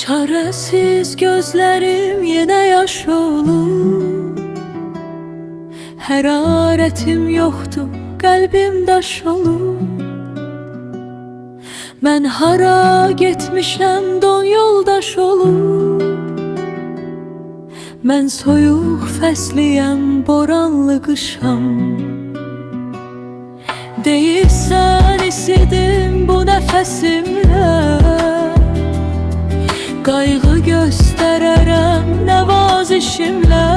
Çarəsiz gözlerim yine yaş olur. Hərarətim yoxdur, qəlbim daş olur. Mən hara getmişəm, don yoldaş olur. Mən soyuq fəsliyəm, boranlı qışam. Deyirsən isidim bu nəfəsimlə, qayğı göstərərəm nəvazişimlə.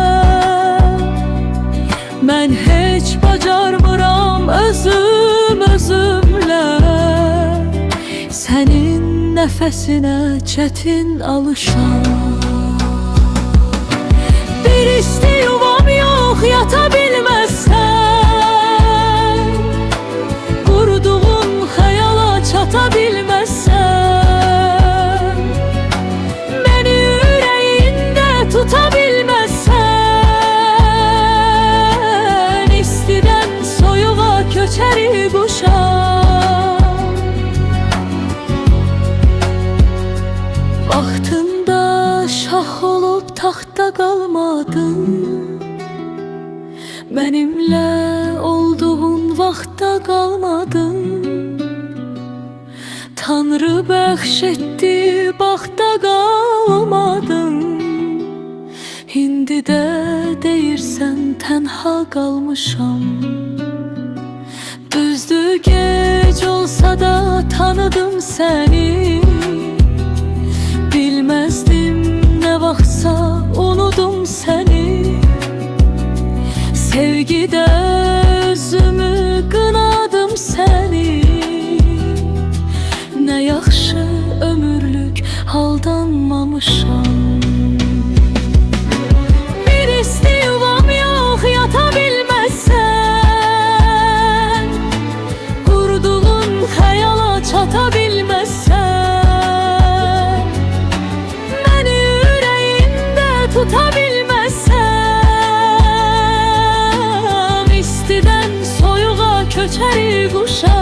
Mən heç bacarmıram özümlə, sənin nəfəsinə çətin alışam. Bir isti yuvam yox, yata bilməzsən, qurduğun xəyala çata bilməzsən, məni ürəyində tuta bilməzsən, istidən soyuğa köçəri quşam. Vaxtında şah olub taxta qalmadın, mənimlə olduğun vaxtda qalmadın. Tanrı bəxş etdi, baxta qalmadın. İndi də deyirsən tənha qalmışam. Düzdür gec olsa da tanıdım səni, bilməzdim nə vaxtsa unudum səni. Sevgidə özümü qınadım səni. Nə yaxşı ömürlük aldanmamışam. Bir isti yuvam yox, yata bilməzsən, qurduğun xəyala çata bilməzsən, məni ürəyində tuta bilməzsən, istidən soyuğa köçəri quşam.